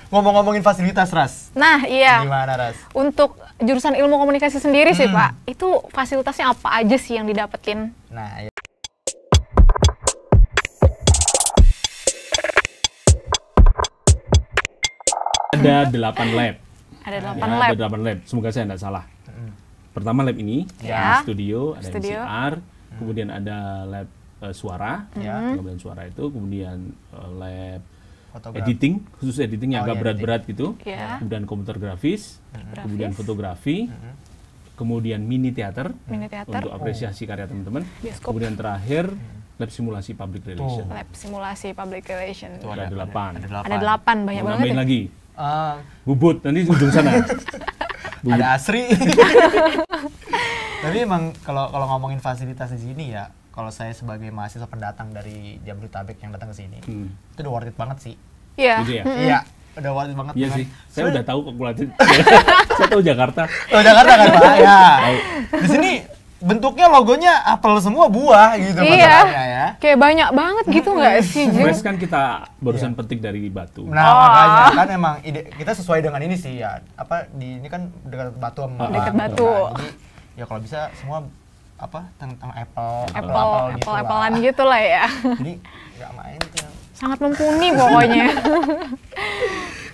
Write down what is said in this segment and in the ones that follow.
ngomong-ngomongin fasilitas, Ras. Nah, iya. Gimana, Ras? Untuk jurusan ilmu komunikasi sendiri sih, Pak, itu fasilitasnya apa aja sih yang didapetin? Nah, ya. Ada 8 lab. Ada 8 Ya, lab. ada 8 lab. Semoga saya tidak salah. Pertama lab ini, Ya. studio, ada Studio. MCR, kemudian ada lab suara, Ya. kemudian suara itu, kemudian lab Fotografi. editing, khusus editing yang Oh, agak iya, berat-berat gitu, Ya. kemudian komputer grafis, kemudian Grafis. fotografi, kemudian mini teater, Mini teater. untuk apresiasi karya teman-teman, Bioskop. kemudian terakhir lab simulasi public relation. Lab simulasi public relation. Tuh Ada 8. Ada 8, banyak Mau banget nambahin ya. lagi, Ah, bubut nanti di ujung sana. ada Asri. Tapi emang kalau ngomongin fasilitas di sini ya, kalau saya sebagai mahasiswa pendatang dari Jabodetabek yang datang ke sini, itu udah worth it banget sih. Iya. Gitu ya? Iya, udah worth it banget. Iya dengan- sih, saya udah tahu kalkulasi. Saya tahu Jakarta. Oh, Jakarta kan, Pak? Ya. Di sini bentuknya logonya apel semua buah gitu Iya. masalahnya ya. Kayak banyak banget gitu nggak sih, Jeng? Fresh kan kita barusan petik dari Batu. Nah, makanya kan emang ide kita sesuai dengan ini sih ya. Apa di ini kan dekat Batu sama Dekat gitu Batu. kan. Jadi ya kalau bisa semua apa tentang apple gitu Apple-appelan lah. gitu lah ya. Jadi nggak main tuh. Sangat mumpuni pokoknya.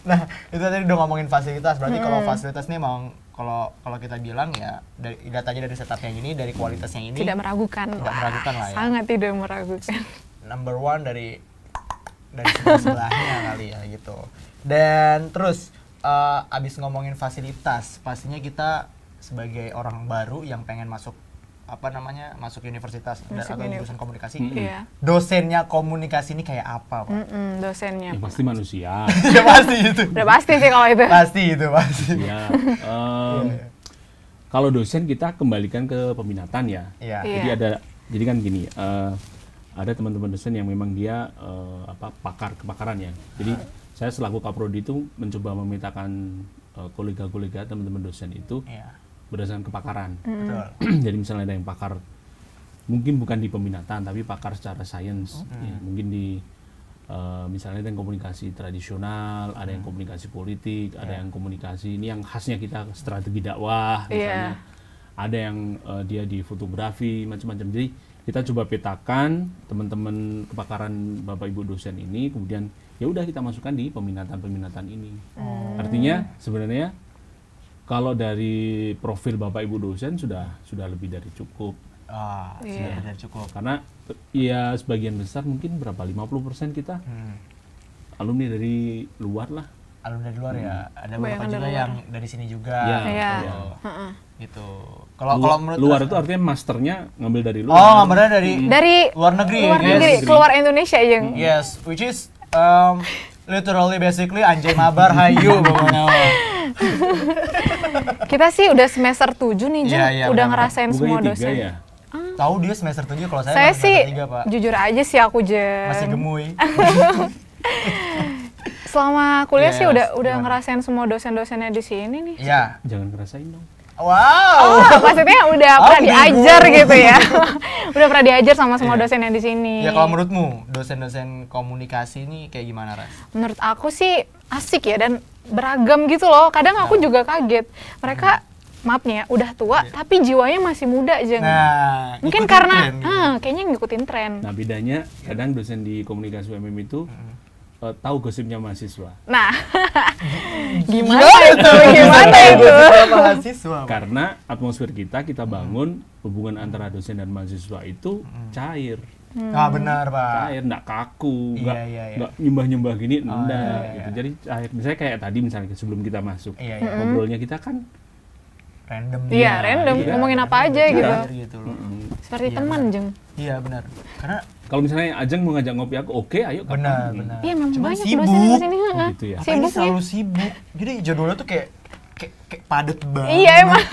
Nah, itu tadi udah ngomongin fasilitas. Berarti kalau fasilitas ini emang kalau kita bilang ya dari datanya dari setup yang ini, dari kualitas yang ini Tidak meragukan. Tidak Wah, meragukan lah ya. Sangat tidak meragukan. number one dari sebelahnya kali ya gitu. Dan terus abis ngomongin fasilitas, pastinya kita sebagai orang baru yang pengen masuk masuk universitas Masuk atau jurusan komunikasi, Iya. dosennya komunikasi ini kayak apa, Pak? Dosennya. Yang pasti manusia. Ya pasti itu. Udah pasti sih kalau itu. Pasti itu pasti. Ya. Kalau dosen kita kembalikan ke peminatan ya. Iya. Iya. Jadi kan gini, ada teman-teman dosen yang memang dia kepakaran ya. Jadi saya selaku kaprodi itu mencoba memetakan kolega-kolega teman-teman dosen itu Iya. berdasarkan kepakaran. Betul. Jadi misalnya ada yang pakar mungkin bukan di peminatan tapi pakar secara sains, ya, mungkin di misalnya ada yang komunikasi tradisional, ada yang komunikasi politik, ada yang komunikasi ini yang khasnya kita strategi dakwah misalnya, ada yang dia di fotografi macam-macam. Jadi kita coba petakan teman-teman kepakaran bapak ibu dosen ini, kemudian ya udah kita masukkan di peminatan ini. Artinya sebenarnya kalau dari profil bapak ibu dosen sudah lebih dari cukup. Sudah cukup. Karena ya sebagian besar mungkin berapa 50% kita alumni dari luar lah. Alumni dari luar ya. Ada beberapa Kebanyakan juga dari yang dari sini juga. Iya. Iya. Gitu. Kalau menurut luar Ras- itu artinya masternya ngambil dari luar. Oh, ngambilnya dari Dari luar negeri luar ya, negeri, guys. keluar Indonesia, Jeng. Yes, which is literally basically anjay mabar hayu pokoknya. Kita sih udah semester 7 nih, Jeng. Iya, iya, Udah benar. ngerasain semua Bukannya 3 dosen. ya? Tahu dia semester 7 kalau saya Saya masih sih semester 3, Pak. jujur aja sih aku, Jeng. Masih gemuy. Selama kuliah sih Yes, udah gimana? ngerasain semua dosen-dosennya di sini nih. Iya. Jangan ngerasain dong. Wow. Maksudnya udah pernah bingung. diajar gitu ya. Udah pernah diajar sama semua dosen yang di sini. Ya kalau menurutmu dosen-dosen komunikasi ini kayak gimana, Ras? Menurut aku sih asik ya dan beragam gitu loh. Kadang aku juga kaget. Mereka maaf nih ya, udah tua tapi jiwanya masih muda, Jeng. Nah, Mungkin ikutin karena tren gitu. kayaknya ngikutin tren. Nah, bedanya kadang dosen di komunikasi UMM itu tahu gosipnya mahasiswa. Nah, gimana itu? Gimana itu? Mahasiswa. Pak. Karena atmosfer kita bangun hubungan antara dosen dan mahasiswa itu cair. Ah, benar, Pak. Cair, enggak kaku, Iya, iya, iya. enggak nyembah-nyembah gini, enggak iya, gitu. iya. Jadi cair. Misalnya kayak tadi misalnya sebelum kita masuk. Iya, iya. Ngobrolnya kita kan Random. Iya, random. iya. Ngomongin apa aja Cair gitu. gitu loh. Seperti Iya, teman, Jeng. Iya, benar. Karena kalau misalnya Ajeng mau ngajak ngopi aku, oke, ayo. benar, kapan? benar. Iya, memang Cuman banyak sibuk. dosen di sini. Oh, gitu ya. Apa ini Sibuk selalu nih. sibuk. Jadi jadwalnya tuh kayak padet banget. Iya emang.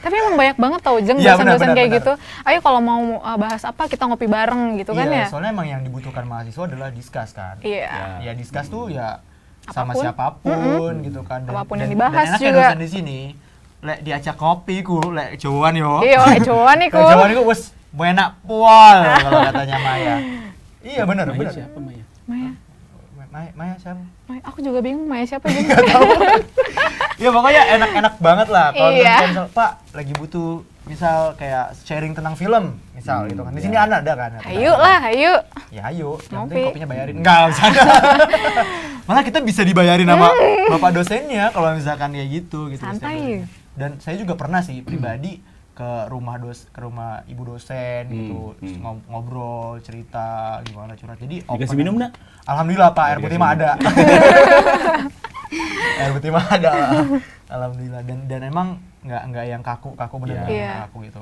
Tapi emang banyak banget tau, Jeng, Iya, dosen-dosen benar, kayak benar. gitu. Ayo kalau mau bahas apa kita ngopi bareng gitu kan Iya, ya. soalnya emang yang dibutuhkan mahasiswa adalah discuss kan. Iya. Ya discuss tuh ya sama Apapun. siapapun gitu kan. Apapun yang dibahas dan enaknya juga. dosen di sini, lek diajak kopi ku, lek cowokan yo. Iya, cowokan nih, Lek cowokan iku wes enak pol kalau katanya Maya. Iya benar, Maya benar. siapa Maya? Maya. Maya siapa? Aku juga bingung Maya siapa gitu. Ya pokoknya enak-enak banget lah kalau Iya. misal Pak lagi butuh misal kayak sharing tentang film misal gitu kan. Di sini ada kan. Hayu lah, hayu. Ya ayo, yang Ngopi. penting kopinya bayarin. Enggak, bercanda. Malah kita bisa dibayarin sama bapak dosennya kalau misalkan kayak gitu Santai. Dan saya juga pernah sih pribadi ke rumah ibu dosen gitu, terus ngobrol, cerita gimana curhat. Jadi Dikasih minum nggak? Alhamdulillah Pak, air putih Dikasih mah ada. Air putih mah ada lah. Alhamdulillah, dan emang nggak yang kaku bener-bener Iya. kaku gitu.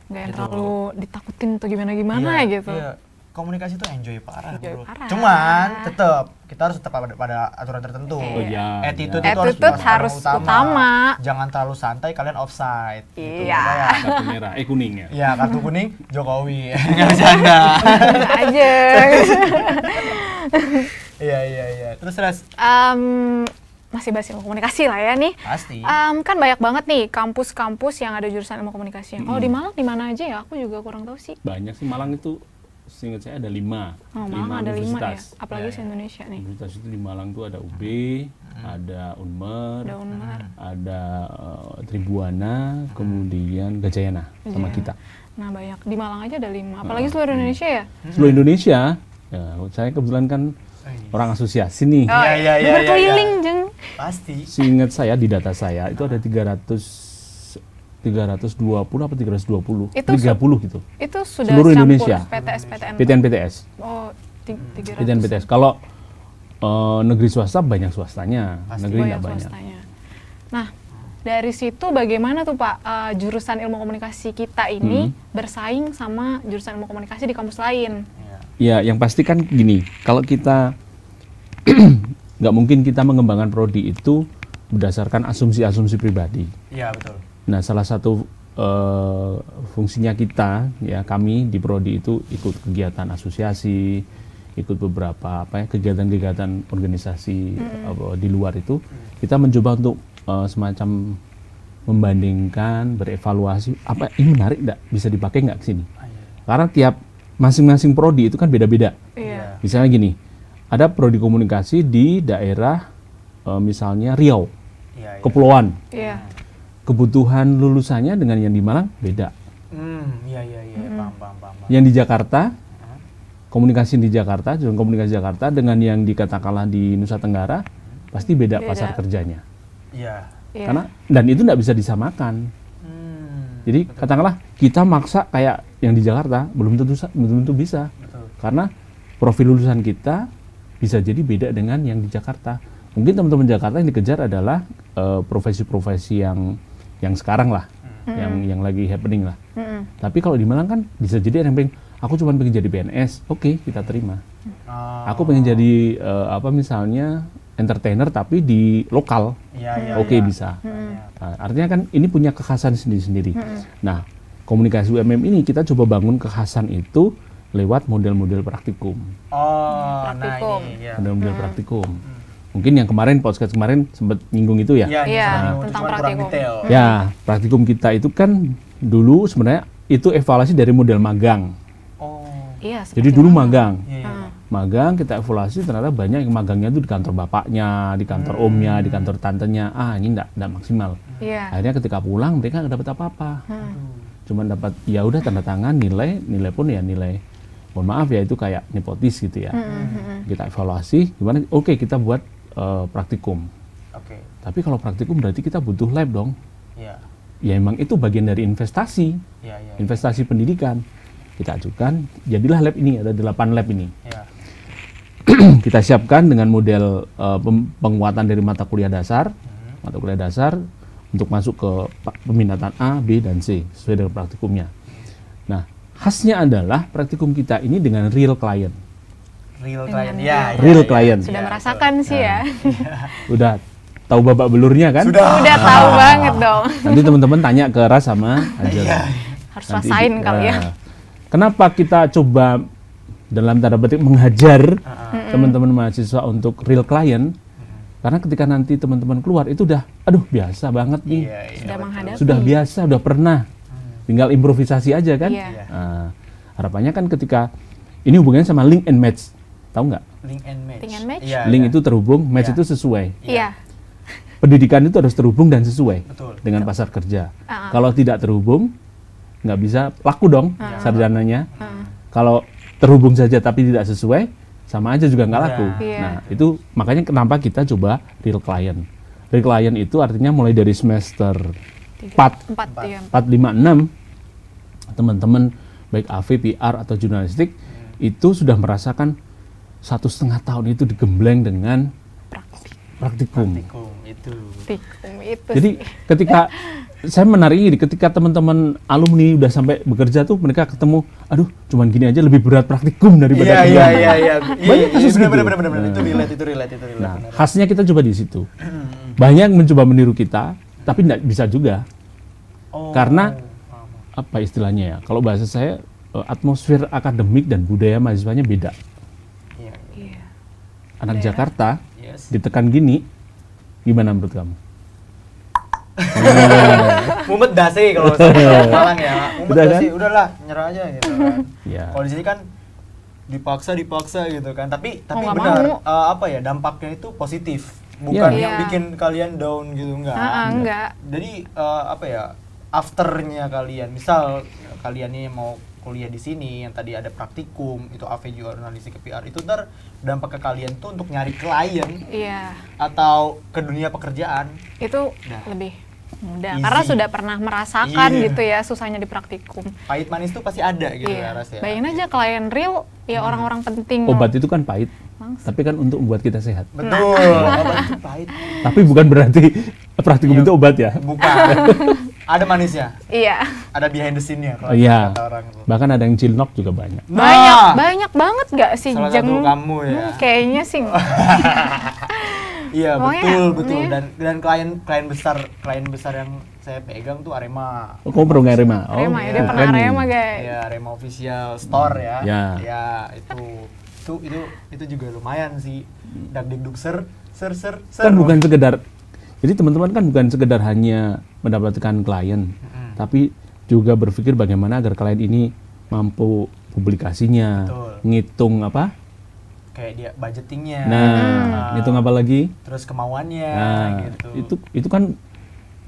Nggak yang Gitu. terlalu ditakutin atau gimana Iya, gitu. iya. Komunikasi tuh enjoy parah, Enjoy bro. parah. Cuman tetap kita harus tetap pada aturan tertentu. Oh iya. Attitude iya. itu Attitude harus utama. Jangan terlalu santai, kalian offside. Gitu. Iya. Makanya, Kartu merah, kuning ya. Iya, kartu kuning Jokowi. Enggak bercanda. aja. Iya. Terus Masih bahas ilmu komunikasi lah ya nih. pasti. Kan banyak banget nih kampus-kampus yang ada jurusan ilmu komunikasi. Kalau di Malang di mana aja ya? Aku juga kurang tahu sih. Banyak sih, Malang itu seingat saya ada 5. Oh, Malang ada 5 ya. universitas. Apalagi Iya, se-Indonesia nih. Universitas itu di Malang tuh ada UB, ada Unmer, Ada Unmar. ada Tribuana, kemudian Gajayana sama Iya. kita. Nah, banyak. Di Malang aja ada 5. Apalagi seluruh Indonesia ya? Seluruh Indonesia, ya, saya kebetulan kan orang asosiasi nih. Oh, Iya. berkeliling, Jeng. Pasti. Seingat saya di data saya itu ada 320 apa 320? Itu 30 gitu. Itu sudah Seluruh campur Indonesia. PTS, PTN. PTN-PTS. Oh, 300. PTN-PTS. Kalau negeri swasta banyak swastanya, Pasti. negeri Banyak nggak banyak. swastanya. Nah, dari situ bagaimana tuh Pak jurusan ilmu komunikasi kita ini bersaing sama jurusan ilmu komunikasi di kampus lain? Iya. Ya, yang pasti kan gini, kalau kita nggak mungkin kita mengembangkan prodi itu berdasarkan asumsi-asumsi pribadi. Iya, betul. Nah, salah satu fungsinya kita, ya kami di prodi itu ikut kegiatan asosiasi, ikut beberapa kegiatan-kegiatan organisasi di luar itu, kita mencoba untuk semacam membandingkan, berevaluasi, apa ini menarik nggak, bisa dipakai nggak ke sini? Karena tiap masing-masing prodi itu kan beda-beda. Iya. Misalnya gini, ada prodi komunikasi di daerah misalnya Riau, Iya. Kepulauan. Iya. Kebutuhan lulusannya dengan yang di Malang beda. Iya. Paham. Yang di Jakarta, komunikasi di Jakarta, jurusan komunikasi Jakarta dengan yang dikatakanlah di Nusa Tenggara, pasti beda Beda. pasar kerjanya. Iya. Iya. Karena dan itu nggak bisa disamakan. Jadi katakanlah kita maksa kayak yang di Jakarta belum tentu bisa. Betul. Karena profil lulusan kita bisa jadi beda dengan yang di Jakarta. Mungkin teman-teman Jakarta yang dikejar adalah profesi-profesi yang sekarang lah, yang lagi happening lah. Tapi kalau di Malang kan bisa jadi ada yang pengen, aku cuma pengen jadi PNS, oke, kita terima. Aku pengen jadi misalnya entertainer tapi di lokal, Iya. oke, bisa. Nah, artinya kan ini punya kekhasan sendiri-sendiri. Nah, komunikasi UMM ini kita coba bangun kekhasan itu lewat model-model praktikum. Oh, Praktikum. nah ini ya. Model-model praktikum. Mungkin yang kemarin podcast kemarin sempat nyinggung itu ya. Iya, cuma tentang kurang praktikum. detail. Ya, praktikum kita itu kan dulu sebenarnya itu evaluasi dari model magang. Oh. Iya. Jadi seperti dulu mana? magang. Iya. Magang kita evaluasi ternyata banyak yang magangnya itu di kantor bapaknya, di kantor omnya, di kantor tantenya. Ini enggak maksimal. Iya. Akhirnya ketika pulang mereka nggak dapat apa-apa. Cuman dapat ya udah tanda tangan, nilai pun ya nilai. Mohon maaf ya itu kayak nepotis gitu ya. Kita evaluasi gimana? Oke, kita buat praktikum. Oke. Tapi kalau praktikum berarti kita butuh lab dong. Iya. Ya emang itu bagian dari investasi. Iya. Investasi pendidikan. Kita ajukan, jadilah lab ini, ada 8 lab ini. Iya. Kita siapkan dengan model penguatan dari mata kuliah dasar, untuk masuk ke peminatan A, B, dan C sesuai dengan praktikumnya. Nah, khasnya adalah praktikum kita ini dengan real client. Real Dengan client. real Iya. Real client. Sudah merasakan sih ya. Udah tahu babak belurnya kan? Udah tahu banget dong. Nanti teman-teman tanya ke Ras sama Ajel. Harus rasain kali ya. Kenapa kita coba dalam tanda petik menghajar teman-teman mahasiswa untuk real client? Karena ketika nanti teman-teman keluar itu udah, aduh biasa banget nih, Iya. Sudah menghadapi. sudah biasa, udah pernah, tinggal improvisasi aja kan? Iya. Nah, harapannya kan ketika ini hubungannya sama link and match, tahu nggak? Link and match. Link and match? Iya, Link iya. itu terhubung, match Iya. itu sesuai. Iya. Pendidikan itu harus terhubung dan sesuai Betul. dengan pasar kerja. Ah. Kalau tidak terhubung, nggak bisa laku dong sarjananya. Ah. Kalau terhubung saja tapi tidak sesuai, sama aja juga nggak laku. Iya. Nah, itu makanya kenapa kita coba real client. Real client itu artinya mulai dari semester 4, 4, iya. 4, 5, 6, teman-teman baik AV, PR, atau jurnalistik, itu sudah merasakan 1,5 tahun itu digembleng dengan praktikum. Praktikum itu. Praktikum itu Jadi sih. ketika saya menarik ini, ketika teman-teman alumni udah sampai bekerja tuh mereka ketemu, aduh cuman gini aja lebih berat praktikum daripada Iya, kuliah. iya. Banyak kasus gitu. benar. Nah. Itu relate. Nah, benar. khasnya kita coba di situ. Banyak mencoba meniru kita, tapi tidak bisa juga. Oh. Karena apa istilahnya ya? Kalau bahasa saya atmosfer akademik dan budaya mahasiswanya beda. Iya. Iya. Anak Jakarta Yes. ditekan gini, gimana menurut kamu? Mumet dah sih kalau saya Malang ya. Mumet Udah dah kan? sih, udahlah nyerah aja gitu kan. Ya. Kalau di sini kan dipaksa gitu kan. Tapi nggak benar mau. apa ya, dampaknya itu positif. Bukan Iya. yang Iya. bikin kalian down gitu enggak. Enggak. Jadi apa ya, afternya kalian, misal kalian ini mau kuliah di sini yang tadi ada praktikum itu AV jurnalistik ke PR, itu ntar dampak ke kalian tuh untuk nyari klien Iya. atau ke dunia pekerjaan. Itu Nah. lebih mudah Easy. karena sudah pernah merasakan Iya. gitu ya susahnya di praktikum. Pahit manis tuh pasti ada gitu ya Iya. rasanya. Bayangin aja klien real ya orang-orang penting. Obat itu kan pahit, Langsung. tapi kan untuk membuat kita sehat. Betul, obat itu pahit. Tapi bukan berarti praktikum Iya. itu obat ya. Bukan. Ada manisnya, Iya. ada behind the scene-nya kalau Iya. kata orang tuh. Bahkan ada yang cilnok juga banyak. Banyak banget gak sih Salah Jeng? satu kamu ya. Kayaknya sih. Iya, Pokoknya, betul. iya. Dan klien besar yang saya pegang tuh Arema. Oh, kamu pernah Arema? Oh, Arema ya, dia iya. pernah keren nih. Arema guys. Iya, Arema official store ya. Ya. Ya, itu juga lumayan sih. Dagdikduk ser. Kan bukan sekedar, jadi teman-teman kan bukan sekedar hanya mendapatkan klien, tapi juga berpikir bagaimana agar klien ini mampu publikasinya, Betul. ngitung apa? Kayak dia budgetingnya. Nah, ngitung apa lagi? Terus kemauannya Nah, gitu. itu kan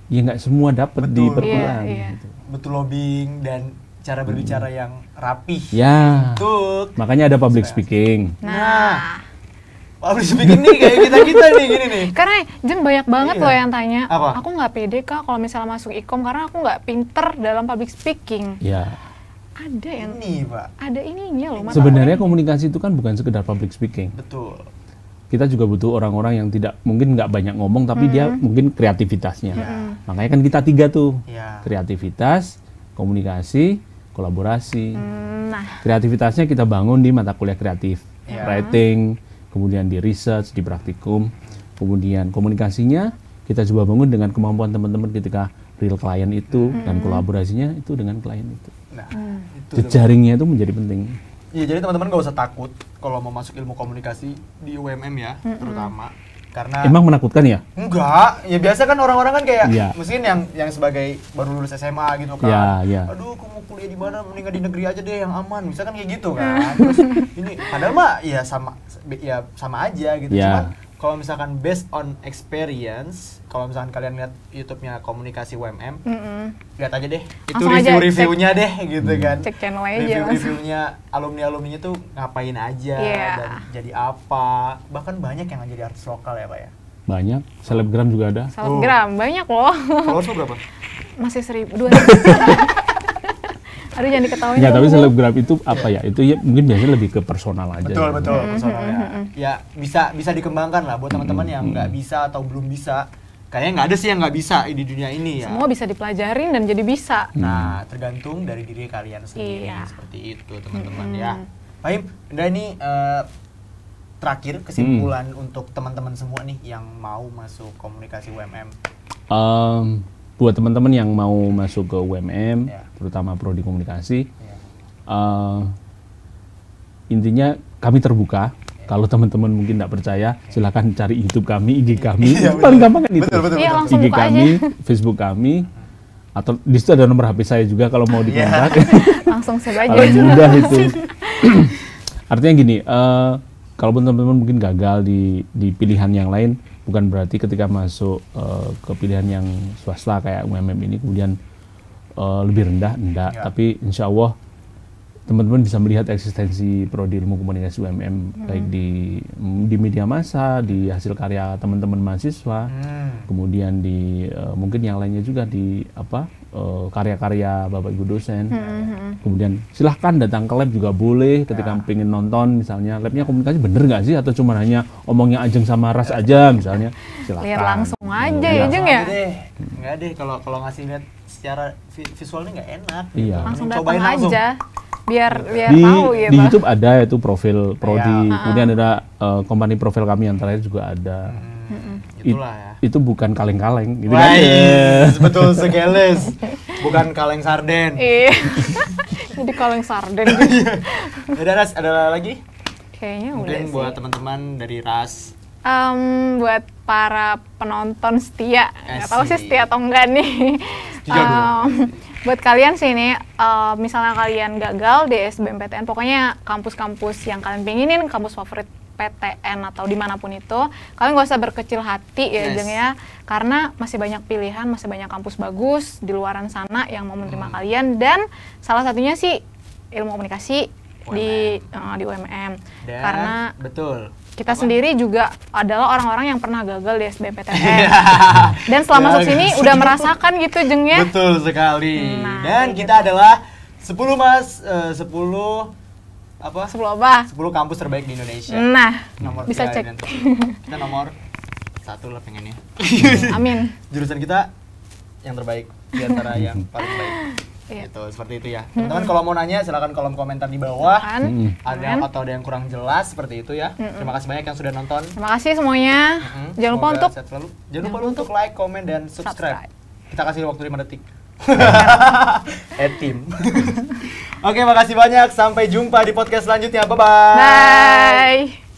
ya nggak semua dapat di Betul. perkuliahan. Iya, iya. Gitu. Betul, lobbying dan cara berbicara yang rapih. Ya, Betul. makanya ada public speaking. Nah, public speaking nih kayak kita nih gini nih. Karena Jeng banyak banget Iya. loh yang tanya, Apa? aku nggak pede kak kalau misalnya masuk ikom karena aku nggak pinter dalam public speaking. Ya, Ada yang Ini, Pak. ada ininya loh. mata sebenarnya kuliah. komunikasi itu kan bukan sekedar public speaking. Betul. Kita juga butuh orang-orang yang tidak mungkin nggak banyak ngomong tapi dia mungkin kreativitasnya. Makanya kan kita 3 tuh, Iya. kreativitas, komunikasi, kolaborasi. Nah, Kreativitasnya kita bangun di mata kuliah kreatif, Iya. writing, kemudian di research, di praktikum, kemudian komunikasinya kita coba bangun dengan kemampuan teman-teman ketika real client itu dan kolaborasinya itu dengan klien itu. Nah, itu. Jejaringnya itu menjadi penting. Iya, jadi teman-teman gak usah takut kalau mau masuk ilmu komunikasi di UMM ya, terutama. Karena Emang menakutkan ya? enggak, ya biasa kan orang-orang kan kayak Iya. mungkin yang sebagai baru lulus SMA gitu kan. Iya, iya. Aduh, aku mau kuliah di mana? Mendingan di negeri aja deh yang aman. Misalkan kayak gitu kan. Terus ini padahal mah ya sama aja gitu. Iya. Cuman kalau misalkan based on experience, kalau misalkan kalian lihat YouTube-nya Komunikasi UMM, lihat aja deh. Itu Langsung aja review-reviewnya deh gitu kan. cek channel aja. Review-reviewnya alumni-alumninya tuh ngapain aja Iya. dan jadi apa. Bahkan banyak yang nggak jadi artis lokal ya, Pak ya. Banyak, selebgram juga ada. Selebgram banyak loh. Followers lo berapa? Masih 1.000, 2.000. Aduh jangan diketawain. Ya, tapi dong. selebgram itu apa ya? Itu ya mungkin biasanya lebih ke personal aja. Betul, ya. betul, personalnya. Ya bisa dikembangkan lah buat teman-teman yang nggak bisa atau belum bisa. Kayaknya nggak ada sih yang nggak bisa di dunia ini ya. Semua bisa dipelajarin dan jadi bisa. Nah, tergantung dari diri kalian sendiri. Iya. Seperti itu, teman-teman ya. Fahim, udah ini terakhir kesimpulan untuk teman-teman semua nih yang mau masuk komunikasi UMM. Buat teman-teman yang mau masuk ke UMM, Ya. terutama prodi komunikasi, Ya. intinya kami terbuka. Kalau teman-teman mungkin tidak percaya, silakan cari YouTube kami, IG kami. Iya, Itu paling gampang kan itu. Betul. Iya, langsung IG buka kami, aja. Facebook kami, atau di situ ada nomor HP saya juga kalau mau Iya. dikontak. Langsung save aja. Paling mudah itu. Artinya gini, kalaupun teman-teman mungkin gagal di pilihan yang lain, bukan berarti ketika masuk ke pilihan yang swasta kayak UMM ini kemudian lebih rendah, enggak. Ya. Tapi insya Allah teman-teman bisa melihat eksistensi Prodi Ilmu Komunikasi UMM baik di media massa, di hasil karya teman-teman mahasiswa, kemudian di mungkin yang lainnya juga di karya-karya Bapak Ibu dosen. Kemudian silahkan datang ke lab juga boleh ketika pengen nonton misalnya labnya komunikasi bener nggak sih atau cuma hanya omongnya Ajeng sama Ras aja misalnya, silahkan. Lihat langsung aja ya Jeng ya. Nggak deh kalau ngasih lihat secara visualnya nggak enak. Iya. Langsung Cobain datang langsung. aja biar di, tahu gitu. di YouTube ada itu profil Prodi, Ya. kemudian ada company profil kami yang terakhir juga ada. Itulah ya. Itu bukan kaleng-kaleng gitu Wah, kan. betul sekali. Bukan kaleng sarden. Iya. Jadi kaleng sarden gitu. Ada Ras, ada lagi? Kayaknya udah Mungkin sih. buat teman-teman dari Ras. Buat para penonton setia, nggak tahu sih Asik. setia atau enggak nih. Setia dong. Buat kalian sih ini, misalnya kalian gagal di SBMPTN, pokoknya kampus-kampus yang kalian pinginin, kampus favorit PTN atau dimanapun itu, kalian gak usah berkecil hati ya Yes. Jeng ya, karena masih banyak pilihan, masih banyak kampus bagus di luaran sana yang mau menerima kalian, dan salah satunya sih ilmu komunikasi di UMM. Dan Karena betul. kita sendiri juga adalah orang-orang yang pernah gagal di SBMPTN. Dan setelah masuk sini udah merasakan gitu Jeng ya. Betul sekali. Nah, Dan kayak kita adalah 10 apa? 10 apa? 10 kampus terbaik di Indonesia. Nah, Nomor bisa ya, cek. nanti. Kita nomor 1 lah pengennya. Amin. Jurusan kita yang terbaik di antara yang paling baik. Iya. Gitu, seperti itu ya. Teman-teman kalau mau nanya silakan kolom komentar di bawah. Kan? Ada atau ada yang kurang jelas seperti itu ya. Terima kasih banyak yang sudah nonton. Terima kasih semuanya. Jangan lupa Semoga untuk sehat selalu. Jangan lupa untuk like, komen dan subscribe. Kita kasih waktu 5 detik. Tim. Oke, makasih banyak. Sampai jumpa di podcast selanjutnya. Bye-bye. Bye.